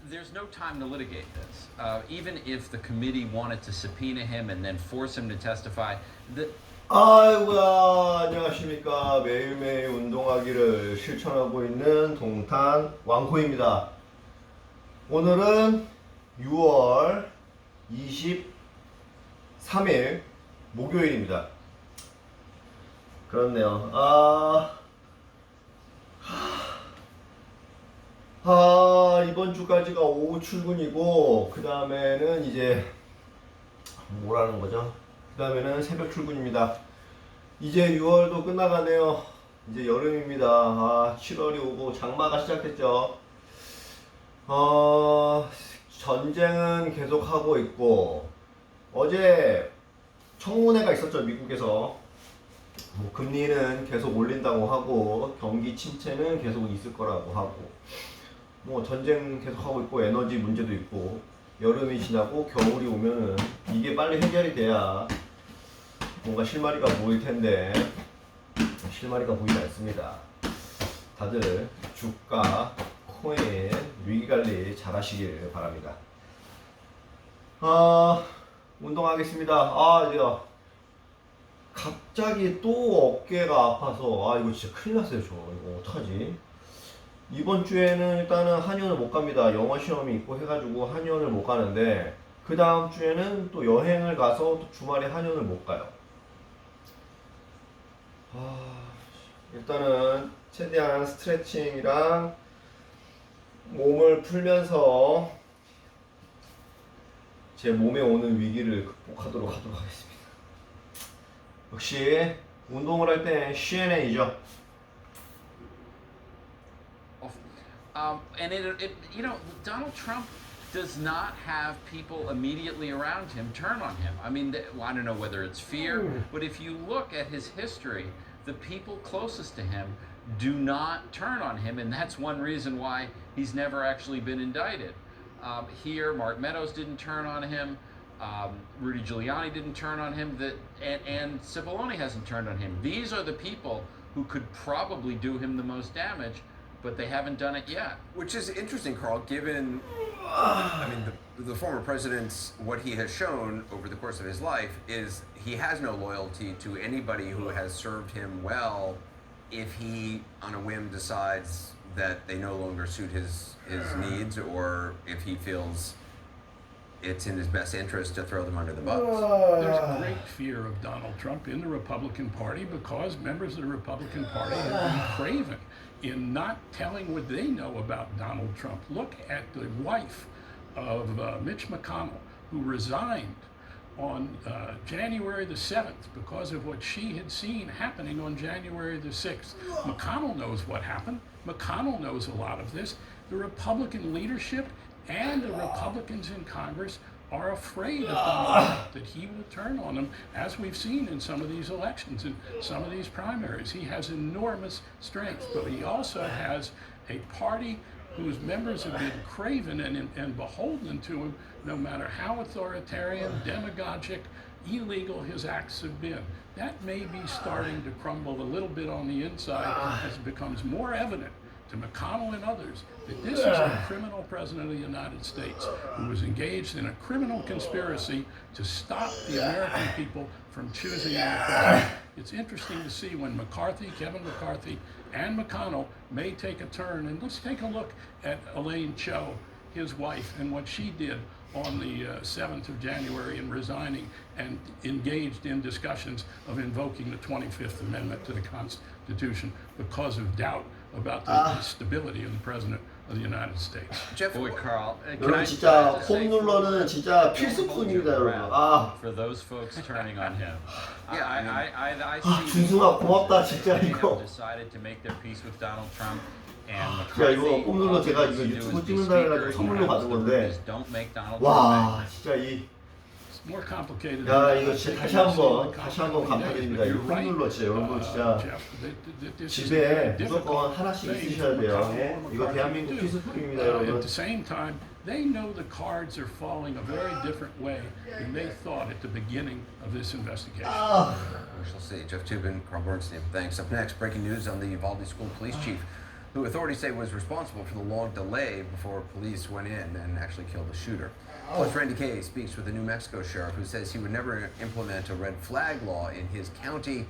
There's no time to litigate this. Even if the committee wanted to subpoena him and then force him to testify, 아이고야, 안녕하십니까. 매일매일 운동하기를 실천하고 있는 동탄 왕코입니다. 오늘은 6월 23일 목요일입니다. 그렇네요. 이번 주까지가 오후 출근이고, 그 다음에는 이제 뭐라는 거죠? 그 다음에는 새벽 출근입니다. 이제 6월도 끝나가네요. 이제 여름입니다. 7월이 오고 장마가 시작했죠. 전쟁은 계속하고 있고, 어제 청문회가 있었죠. 미국에서. 금리는 계속 올린다고 하고, 경기 침체는 계속 있을 거라고 하고, 전쟁 계속하고 있고, 에너지 문제도 있고, 여름이 지나고 겨울이 오면은 이게 빨리 해결이 돼야 뭔가 실마리가 보일 텐데, 실마리가 보이지 않습니다. 다들 주가, 코인, 위기관리 잘 하시길 바랍니다. 운동하겠습니다. 이제 갑자기 또 어깨가 아파서, 이거 진짜 큰일 났어요. 이거 어떡하지? 이번 주에는 일단은 한의원을 못 갑니다. 영어 시험이 있고 해가지고 한의원을 못 가는데, 그 다음 주에는 또 여행을 가서 또 주말에 한의원을 못 가요. 일단은 최대한 스트레칭이랑 몸을 풀면서 제 몸에 오는 위기를 극복하도록 하겠습니다. 역시 운동을 할 땐 CNA죠. And Donald Trump does not have people immediately around him turn on him. I mean, I don't know whether it's fear, but if you look at his history, the people closest to him do not turn on him, and that's one reason why he's never actually been indicted. Here, Mark Meadows didn't turn on him. Rudy Giuliani didn't turn on him. And Cipollone hasn't turned on him. These are the people who could probably do him the most damage, but they haven't done it yet. Which is interesting, Carl, given, the former president's, what he has shown over the course of his life is he has no loyalty to anybody who has served him well if he, on a whim, decides that they no longer suit his needs, or if he feels it's in his best interest to throw them under the bus. There's a great fear of Donald Trump in the Republican Party because members of the Republican Party have been craven in not telling what they know about Donald Trump. Look at the wife of Mitch McConnell, who resigned on January the 7th because of what she had seen happening on January the 6th. McConnell knows what happened. McConnell knows a lot of this. The Republican leadership and the Republicans in Congress are afraid of Donald Trump, that he will turn on them, as we've seen in some of these elections, in some of these primaries. He has enormous strength, but he also has a party whose members have been craven and beholden to him, no matter how authoritarian, demagogic, illegal his acts have been. That may be starting to crumble a little bit on the inside as it becomes more evident to McConnell and others that this is a criminal president of the United States who was engaged in a criminal conspiracy to stop the American people from choosing the president. It's interesting to see when Kevin McCarthy, and McConnell may take a turn, and let's take a look at Elaine Chao, his wife, and what she did on the 7th of January in resigning and engaged in discussions of invoking the 25th Amendment to the Constitution because of doubt about the stability of the President of the United States. Boy, Carl, 여러분 진짜 홈룰러는 진짜 필수품입니다, 여러분. For those folks turning on him. I see 준승아 고맙다 진짜 they 이거. have decided to make their peace with Donald Trump. And 야 이거 홈룰러 제가 이거 유튜브 찍는다 해가지고 선물로 받은 건데, 와 진짜 More complicated. 야 이거 진짜 다시 한번 감사드립니다. 이 홈룰러 진짜 여러분 진짜 집에 무조건 하나씩 있으셔야 돼요. 이거 대한민국 필수품입니다, 여러분. At the same time, they know the cards are falling a very different way than they thought at the beginning of this investigation. We shall see. Jeff Toobin, Carl Bernstein, thanks. Up next, breaking news on the Uvalde School Police Chief who authorities say was responsible for the long delay before police went in and actually killed the shooter. Plus, Randy Kay speaks with a New Mexico sheriff who says he would never implement a red flag law in his county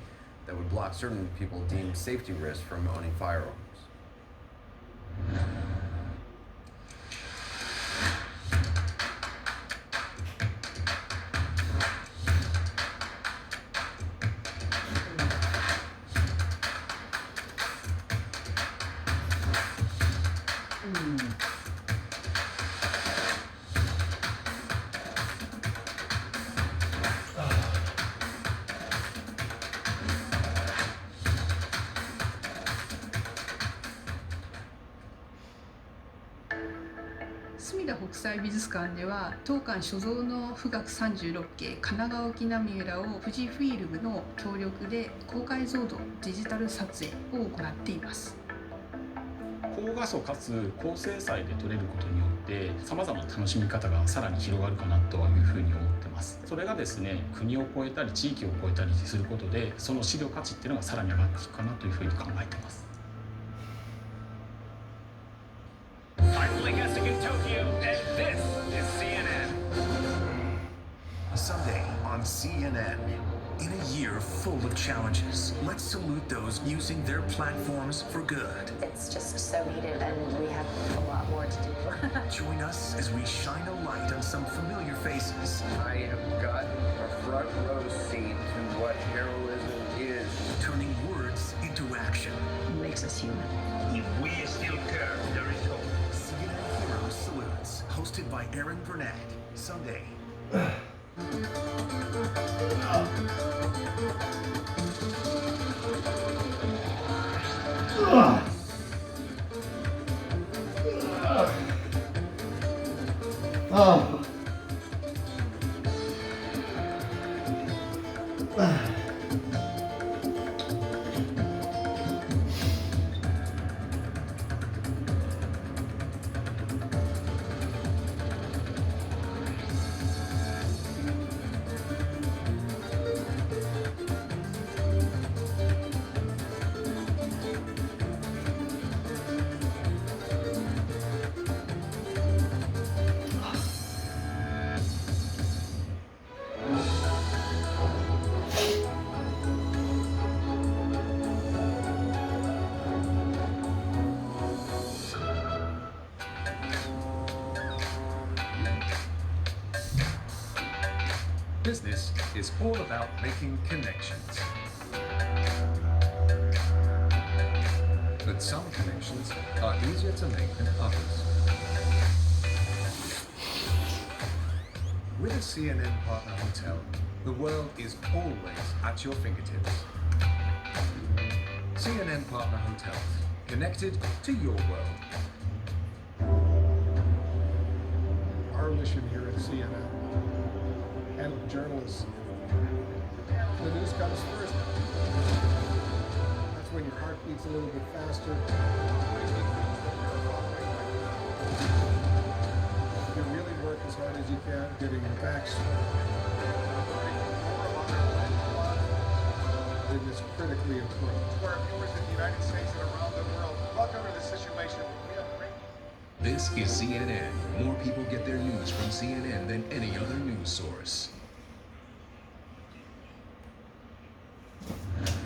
that would block certain people deemed safety risks from owning firearms.隅田国際美術館では当館所蔵の富岳36景神奈川沖波浦を富士フィルムの協力で高解像度デジタル撮影を行っています。高画素かつ高精細で撮れることによって様々な楽しみ方がさらに広がるかなというふうに思ってます。それがですね、国を越えたり地域を越えたりすることでその資料価値っていうのがさらに上がっていくかなというふうに考えています。Finally guessing in Tokyo, and this is CNN. Sunday on CNN. In a year full of challenges, let's salute those using their platforms for good. It's just so needed, and we have a lot more to do. Join us as we shine a light on some familiar faces. I have gotten a front row seat to what heroism is. Turning words into action. It makes us human. If we still care, there is hope. CNN Heroes Salutes, hosted by Aaron Burnett. Sunday. Business is all about making connections. But some connections are easier to make than others. With a CNN partner hotel, the world is always at your fingertips. CNN partner hotels, connected to your world. Our mission here at CNN and journalists, the news comes first. That's when your heart beats a little bit faster. You really work as hard as you can, getting the facts. It is critically important. To our viewers in the United States and around the world, welcome to the situation. This is CNN. More people get their news from CNN than any other news source.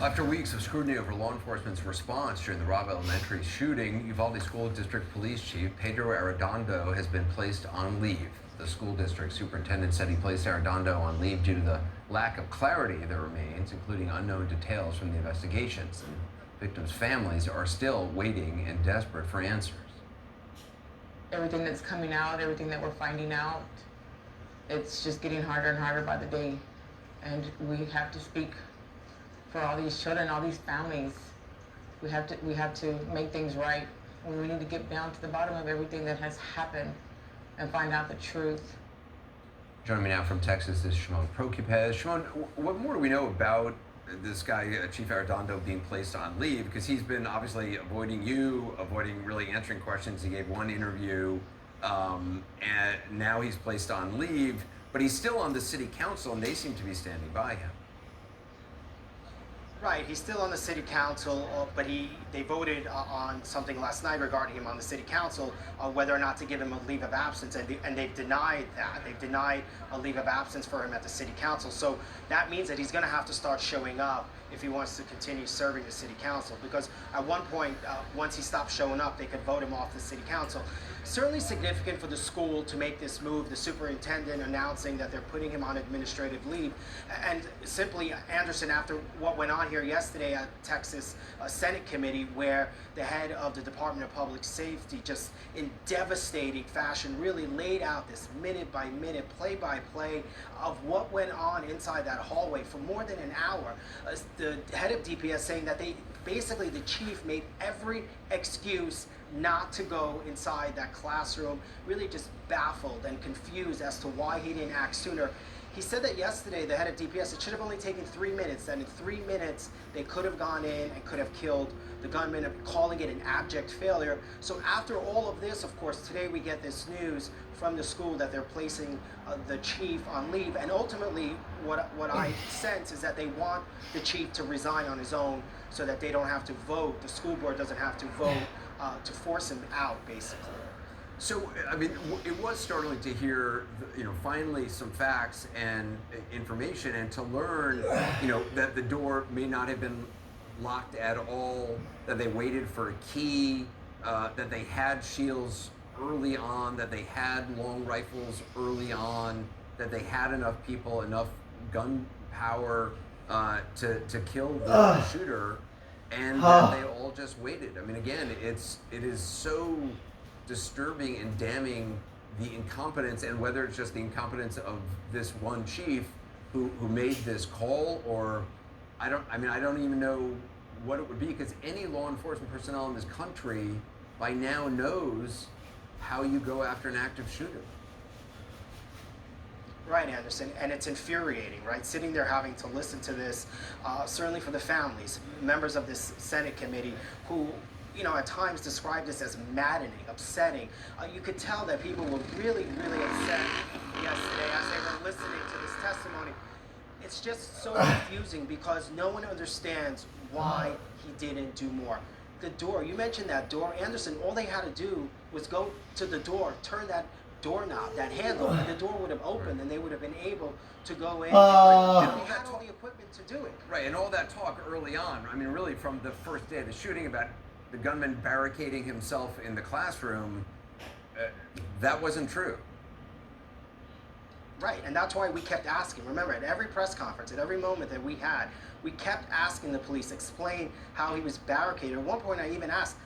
After weeks of scrutiny over law enforcement's response during the Robb Elementary shooting, Uvalde School District Police Chief Pedro Arredondo has been placed on leave. The school district superintendent said he placed Arredondo on leave due to the lack of clarity that remains, including unknown details from the investigations. And victims' families are still waiting and desperate for answers. Everything that's coming out, everything that we're finding out, it's just getting harder and harder by the day. And we have to speak for all these children, all these families. We have to make things right. We need to get down to the bottom of everything that has happened and find out the truth. Joining me now from Texas is Shimon Prokupez. Shimon, what more do we know about this guy, Chief Arredondo, being placed on leave? Because he's been obviously avoiding you, avoiding really answering questions. He gave one interview, and now he's placed on leave, but he's still on the city council, and they seem to be standing by him. Right, he's still on the city council, but they voted on something last night regarding him on the city council, whether or not to give him a leave of absence, and they've denied that. They've denied a leave of absence for him at the city council. So that means that he's going to have to start showing up if he wants to continue serving the city council. Because at one point, once he stopped showing up, they could vote him off the city council. Certainly significant for the school to make this move, the superintendent announcing that they're putting him on administrative leave. And simply, Anderson, after what went on here yesterday at Texas Senate committee, where the head of the Department of Public Safety just in devastating fashion really laid out this minute by minute, play by play of what went on inside that hallway for more than an hour. The head of DPS saying that basically the chief made every excuse not to go inside that classroom, really just baffled and confused as to why he didn't act sooner. He said that yesterday, the head of DPS, it should have only taken 3 minutes, that in 3 minutes they could have gone in and could have killed the gunman, calling it an abject failure. So after all of this, of course, today we get this news from the school that they're placing the chief on leave, and ultimately what I sense is that they want the chief to resign on his own so that they don't have to vote, the school board doesn't have to vote to force him out, basically. So, I mean, it was startling to hear, finally some facts and information, and to learn, that the door may not have been locked at all, that they waited for a key, that they had shields early on, that they had long rifles early on, that they had enough people, enough gun power to kill the shooter, and that they all just waited. I mean, again, it is so disturbing and damning, the incompetence, and whether it's just the incompetence of this one chief who made this call, or I don't even know what it would be, because any law enforcement personnel in this country by now knows how you go after an active shooter. Right, Anderson, and it's infuriating, right? Sitting there having to listen to this, certainly for the families, members of this Senate committee who, at times described this as maddening, upsetting. You could tell that people were really, really upset yesterday as they were listening to this testimony. It's just so confusing because no one understands why he didn't do more. The door, you mentioned that door, Anderson, all they had to do was go to the door, turn that doorknob, that handle, and the door would have opened and they would have been able to go in. And they had all the equipment to do it. Right, and all that talk early on, I mean, really from the first day of the shooting about the gunman barricading himself in the classroom, that wasn't true. Right, and that's why we kept asking. Remember, at every press conference, at every moment that we had, we kept asking the police, explain how he was barricaded. At one point I even asked,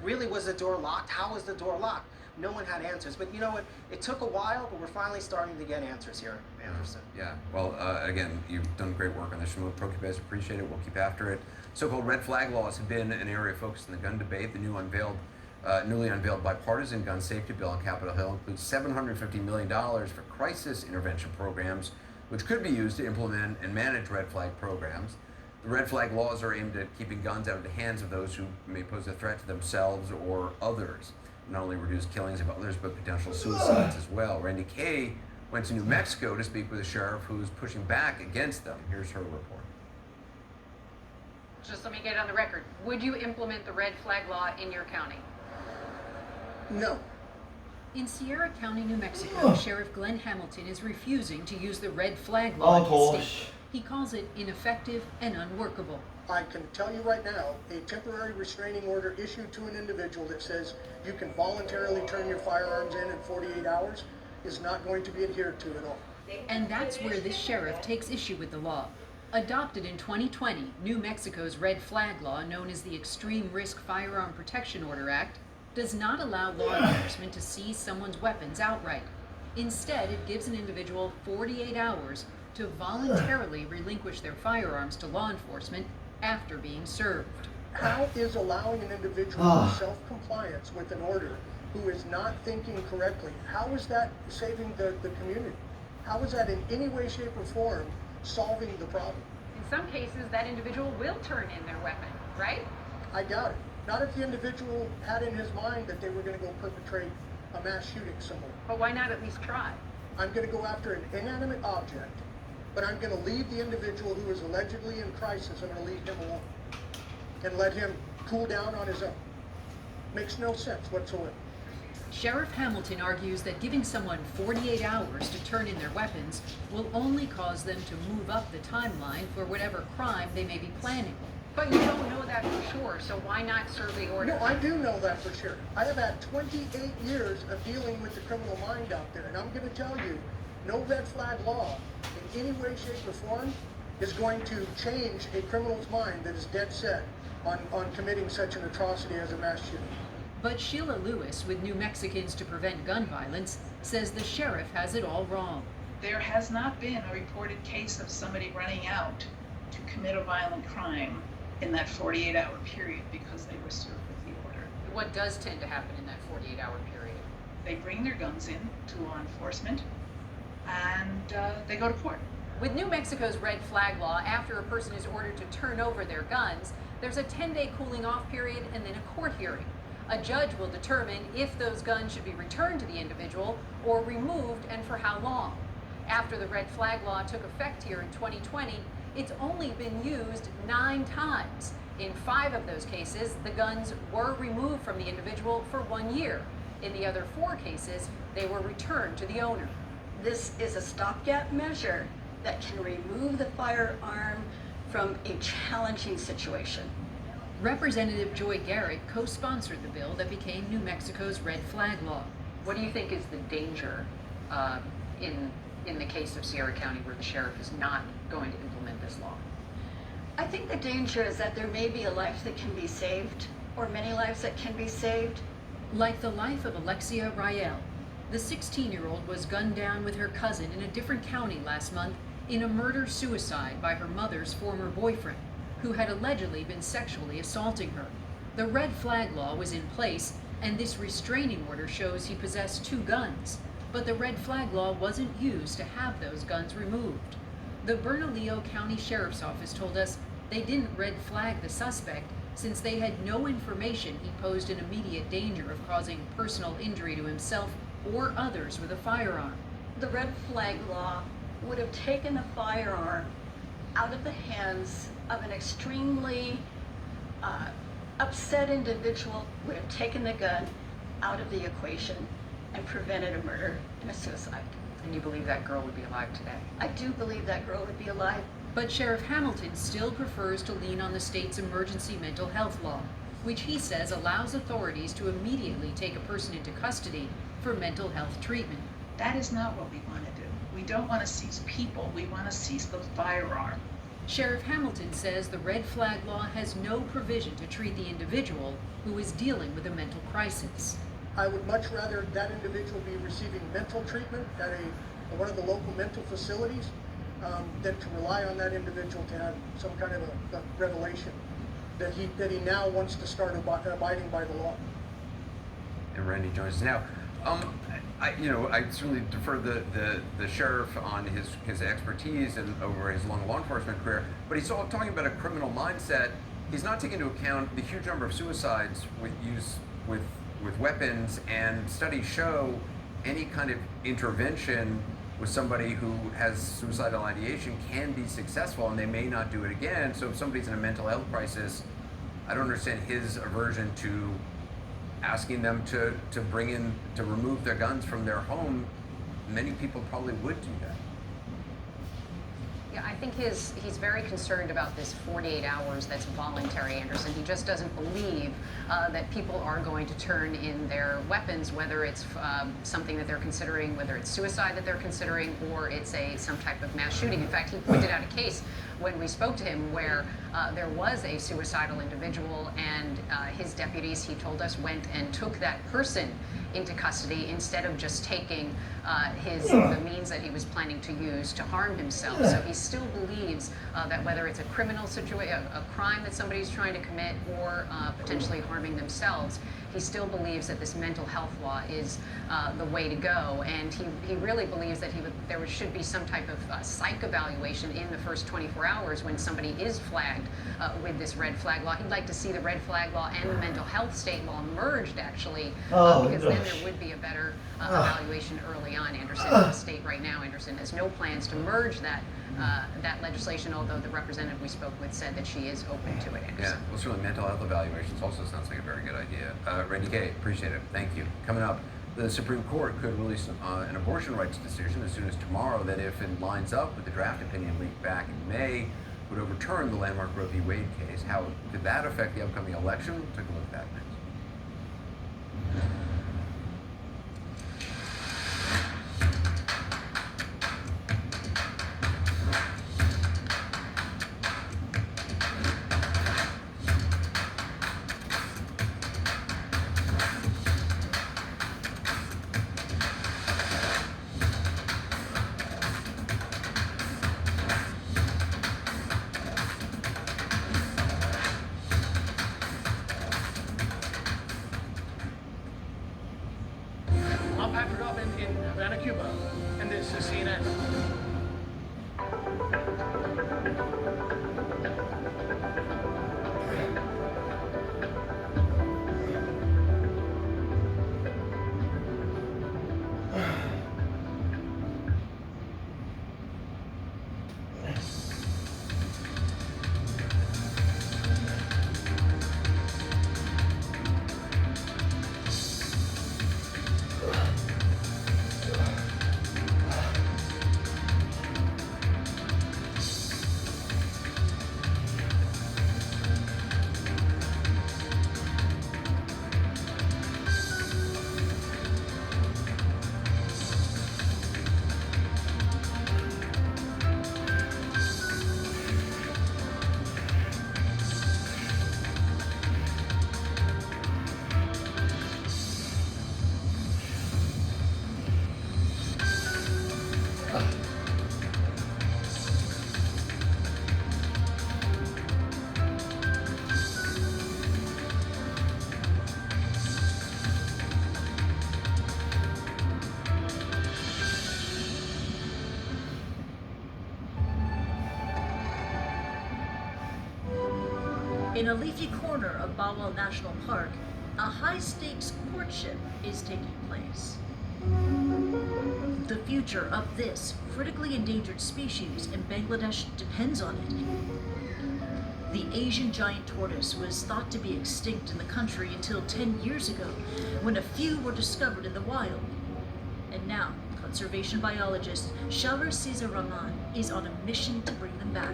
really, was the door locked? How was the door locked? No one had answers. But you know what? It took a while, but we're finally starting to get answers here, Anderson. Yeah, well, again, you've done great work on this. Shimon, guys, appreciate it. We'll keep after it. So-called red flag laws have been an area of focus in the gun debate. The newly unveiled bipartisan gun safety bill on Capitol Hill includes $750 million for crisis intervention programs, which could be used to implement and manage red flag programs. The red flag laws are aimed at keeping guns out of the hands of those who may pose a threat to themselves or others. Not only reduce killings of others, but potential suicides as well. Randy Kay went to New Mexico to speak with a sheriff who is pushing back against them. Here's her report. Just let me get it on the record. Would you implement the red flag law in your county? No. In Sierra County, New Mexico, Sheriff Glenn Hamilton is refusing to use the red flag law in his state. He calls it ineffective and unworkable. I can tell you right now, a temporary restraining order issued to an individual that says you can voluntarily turn your firearms in 48 hours is not going to be adhered to at all. And that's where this sheriff takes issue with the law. Adopted in 2020, New Mexico's red flag law, known as the Extreme Risk Firearm Protection Order Act, does not allow law enforcement to seize someone's weapons outright. Instead, it gives an individual 48 hours to voluntarily relinquish their firearms to law enforcement after being served. How is allowing an individual self-compliance with an order who is not thinking correctly, how is that saving the community? How is that in any way, shape, or form solving the problem? In some cases, that individual will turn in their weapon, right? I doubt it. Not if the individual had in his mind that they were going to go perpetrate a mass shooting somewhere. But why not at least try? I'm going to go after an inanimate object but I'm going to leave the individual who is allegedly in crisis. I'm going to leave him alone and let him cool down on his own. Makes no sense whatsoever. Sheriff Hamilton argues that giving someone 48 hours to turn in their weapons will only cause them to move up the timeline for whatever crime they may be planning. But you don't know that for sure, so why not serve the order? No, I do know that for sure. I have had 28 years of dealing with the criminal mind out there, and I'm going to tell you, no red flag law in any way, shape, or form is going to change a criminal's mind that is dead set on committing such an atrocity as a mass shooting. But Sheila Lewis, with New Mexicans to Prevent Gun Violence, says the sheriff has it all wrong. There has not been a reported case of somebody running out to commit a violent crime in that 48-hour period because they were served with the order. What does tend to happen in that 48-hour period? They bring their guns in to law enforcement and they go to court. With New Mexico's red flag law, after a person is ordered to turn over their guns, there's a 10-day cooling off period and then a court hearing. A judge will determine if those guns should be returned to the individual or removed and for how long. After the red flag law took effect here in 2020, it's only been used 9 times. In 5 of those cases, the guns were removed from the individual for 1 year. In the other 4 cases, they were returned to the owner. This is a stopgap measure that can remove the firearm from a challenging situation. Representative Joy Garrett co-sponsored the bill that became New Mexico's red flag law. What do you think is the danger in the case of Sierra County where the sheriff is not going to implement this law? I think the danger is that there may be a life that can be saved, or many lives that can be saved. Like the life of Alexia Rael. The 16-year-old was gunned down with her cousin in a different county last month in a murder-suicide by her mother's former boyfriend, who had allegedly been sexually assaulting her. The red flag law was in place, and this restraining order shows he possessed 2 guns, but the red flag law wasn't used to have those guns removed. The Bernalillo County Sheriff's Office told us they didn't red flag the suspect since they had no information he posed an immediate danger of causing personal injury to himself or others with a firearm. The red flag law would have taken the firearm out of the hands of an extremely upset individual, would have taken the gun out of the equation and prevented a murder and a suicide. And you believe that girl would be alive today? I do believe that girl would be alive. But Sheriff Hamilton still prefers to lean on the state's emergency mental health law, which he says allows authorities to immediately take a person into custody for mental health treatment. That is not what we want to do. We don't want to seize people, we want to seize the firearm. Sheriff Hamilton says the red flag law has no provision to treat the individual who is dealing with a mental crisis. I would much rather that individual be receiving mental treatment at one of the local mental facilities than to rely on that individual to have some kind of a revelation that he now wants to start abiding by the law. And Randy joins us now. I certainly defer the sheriff on his expertise and over his long law enforcement career, but he's all talking about a criminal mindset. He's not taking into account the huge number of suicides with weapons, and studies show any kind of intervention with somebody who has suicidal ideation can be successful, and they may not do it again. So if somebody's in a mental health crisis, I don't understand his aversion to asking them to remove their guns from their home. Many people probably would do that. Yeah, I think he's very concerned about this 48 hours that's voluntary, Anderson. He just doesn't believe that people are going to turn in their weapons, whether it's something that they're considering, whether it's suicide that they're considering, or it's some type of mass shooting. In fact, he pointed out a case when we spoke to him where there was a suicidal individual, and his deputies, he told us, went and took that person into custody instead of just taking the means that he was planning to use to harm himself. So he still believes that whether it's a criminal situation, a crime that somebody's trying to commit, or potentially harming themselves, he still believes that this mental health law is the way to go, and he really believes that there should be some type of psych evaluation in the first 24 hours when somebody is flagged with this red flag law. He'd like to see the red flag law and the mental health state law merged, actually, because then there would be a better evaluation early on, Anderson. The state right now, Anderson, has no plans to merge that legislation, although the representative we spoke with said that she is open to it, Anderson. Yeah, well, certainly mental health evaluations also sounds like a very good idea. Randy Kay, appreciate it. Thank you. Coming up, the Supreme Court could release an abortion rights decision as soon as tomorrow that, if it lines up with the draft opinion leaked back in May, would overturn the landmark Roe v. Wade case. How could that affect the upcoming election? We'll take a look at that next. I'm Patrick Up in Havana, Cuba, and this is CNN. In a leafy corner of Bawal National Park, a high-stakes courtship is taking place. The future of this critically endangered species in Bangladesh depends on it. The Asian giant tortoise was thought to be extinct in the country until 10 years ago, when a few were discovered in the wild. And now, conservation biologist Shalar Cesar Rahman is on a mission to bring them back.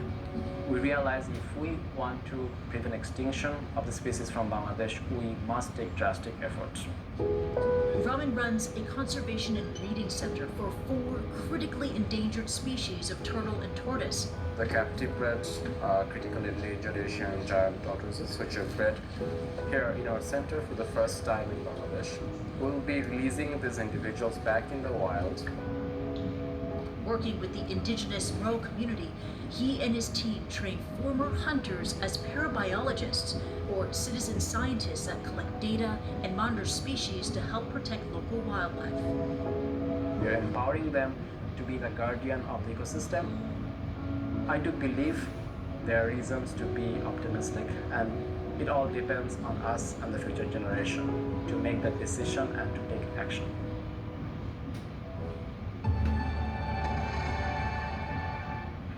We realize if we want to prevent extinction of the species from Bangladesh, we must take drastic efforts. Rahman runs a conservation and breeding center for 4 critically endangered species of turtle and tortoise. The captive bred, critically endangered Asian giant tortoises, which are bred here in our center for the first time in Bangladesh. We'll be releasing these individuals back in the wild. Working with the indigenous Moro community, he and his team train former hunters as parabiologists, or citizen scientists that collect data and monitor species to help protect local wildlife. We're empowering them to be the guardian of the ecosystem. I do believe there are reasons to be optimistic, and it all depends on us and the future generation to make that decision and to take action.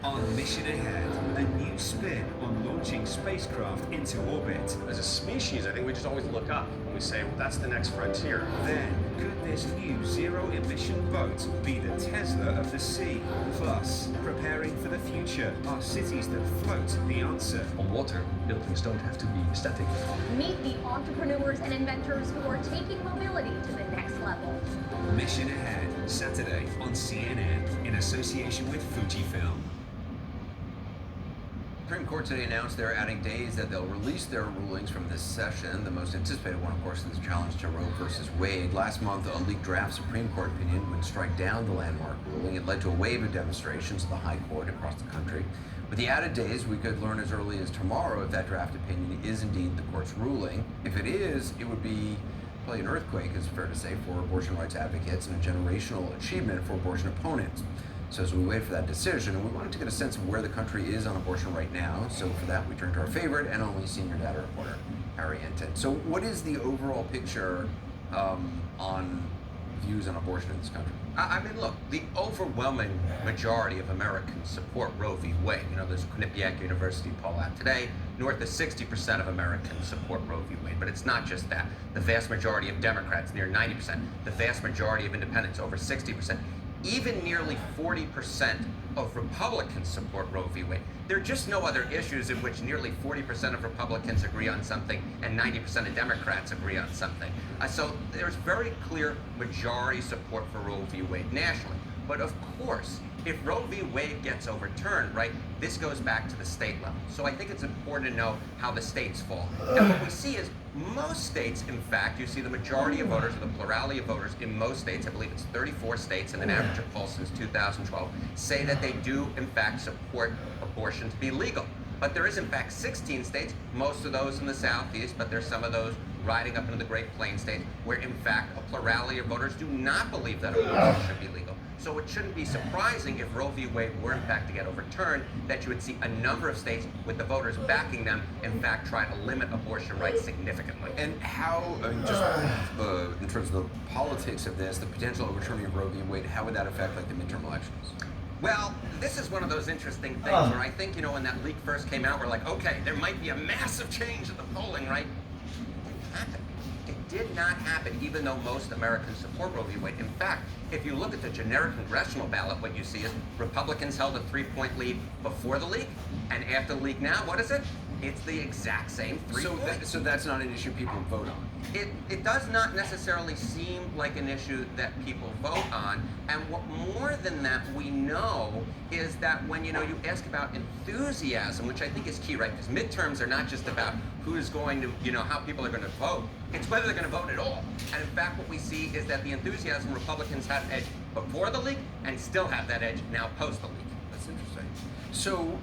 On Mission Ahead, a new spin on launching spacecraft into orbit. As a species, I think we just always look up and we say, well, that's the next frontier. Then, could this new zero-emission boat be the Tesla of the sea? Plus, preparing for the future, are cities that float the answer? On water, buildings don't have to be static. Meet the entrepreneurs and inventors who are taking mobility to the next level. Mission Ahead, Saturday on CNN, in association with Fujifilm. Supreme Court today announced they're adding days that they'll release their rulings from this session. The most anticipated one, of course, is the challenge to Roe versus Wade. Last month, a leaked draft Supreme Court opinion would strike down the landmark ruling. It led to a wave of demonstrations at the High Court across the country. With the added days, we could learn as early as tomorrow if that draft opinion is indeed the court's ruling. If it is, it would be probably an earthquake, it's fair to say, for abortion rights advocates and a generational achievement for abortion opponents. So as we wait for that decision, we wanted to get a sense of where the country is on abortion right now. So for that, we turn to our favorite and only senior data reporter, Harry Enten. So what is the overall picture on views on abortion in this country? I mean, look, the overwhelming majority of Americans support Roe v. Wade. You know, there's a Quinnipiac University poll out today. North of 60% of Americans support Roe v. Wade. But it's not just that. The vast majority of Democrats, near 90%. The vast majority of independents, over 60%. Even nearly 40% of Republicans support Roe v. Wade. There are just no other issues in which nearly 40% of Republicans agree on something and 90% of Democrats agree on something. So there's very clear majority support for Roe v. Wade nationally. But of course, if Roe v. Wade gets overturned, right, this goes back to the state level. So I think it's important to know how the states fall. And what we see is most states, in fact, you see the majority of voters, or the plurality of voters in most states, I believe it's 34 states in an average of poll since 2012, say that they do, in fact, support abortion to be legal. But there is, in fact, 16 states, most of those in the Southeast, but there's some of those riding up into the Great Plains states, where, in fact, a plurality of voters do not believe that abortion should be legal. So it shouldn't be surprising if Roe v. Wade were in fact to get overturned, that you would see a number of states with the voters backing them, in fact, try to limit abortion rights significantly. And how, just in terms of the politics of this, the potential overturning of Roe v. Wade, how would that affect like the midterm elections? Well, this is one of those interesting things where I think, you know, when that leak first came out, we're like, okay, there might be a massive change in the polling, right? It didn't happen. It did not happen, even though most Americans support Roe v. Wade. In fact, if you look at the generic congressional ballot, what you see is Republicans held a 3-point lead before the leak, and after the leak now, what is it? It's the exact same 3 points. So that's not an issue people vote on? It does not necessarily seem like an issue that people vote on, and what more than that we know is that when, you know, you ask about enthusiasm, which I think is key, right? Because midterms are not just about who's going to, you know, how people are going to vote. It's whether they're going to vote at all. And in fact, what we see is that the enthusiasm Republicans had edge before the leak and still have that edge now post the leak. That's interesting. So,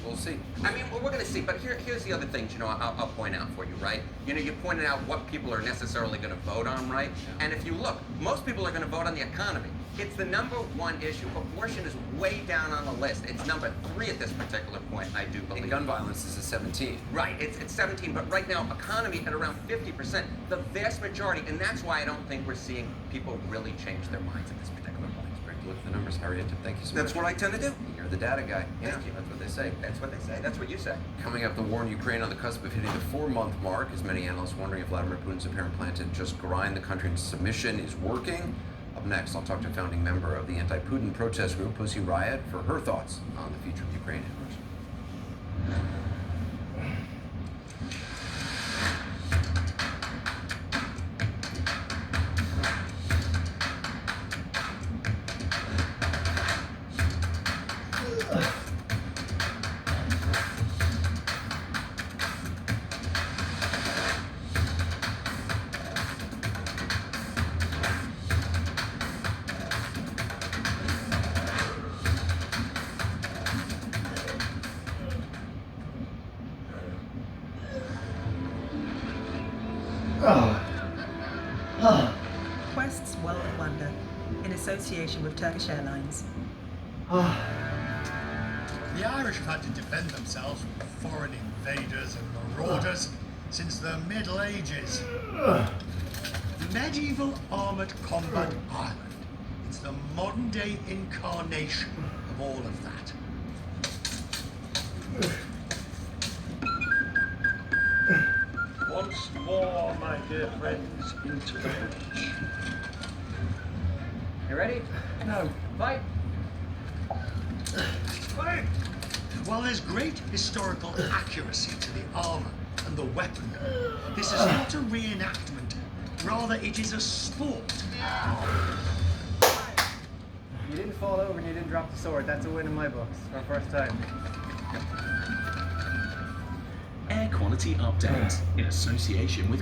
we'll see. I mean, we're going to see, but here's the other things, you know, I'll point out for you, right? You know, you pointed out what people are necessarily going to vote on, right? Yeah. And if you look, most people are going to vote on the economy. It's the #1 issue. Abortion is way down on the list. It's number 3 at this particular point, I do believe. And gun violence is a 17. Right, it's 17, but right now, economy at around 50%, the vast majority, and that's why I don't think we're seeing people really change their minds at this particular point. It's great to look at the numbers, Harry Enten. Thank you so much. That's what I tend to do. You're the data guy. Yeah. Thank you. That's what they say. That's what they say. That's what you say. Coming up, the war in Ukraine on the cusp of hitting the 4-month mark, as many analysts wondering if Vladimir Putin's apparent plan to just grind the country into submission is working. Up next, I'll talk to a founding member of the anti-Putin protest group, Pussy Riot, for her thoughts on the future of Ukraine. Quest's World of Wonder, in association with Turkish Airlines. The Irish have had to defend themselves from foreign invaders and marauders since the Middle Ages. Medieval armoured combat Ireland. It's the modern day incarnation of all of that. Once more, my dear friends, into the breach. You ready? No. Fight! Fight! While there's great historical accuracy to the armour and the weaponry, this is not a reenactment. Rather, it is a sport. You didn't fall over and you didn't drop the sword. That's a win in my books for first time. Air Quality Update in association with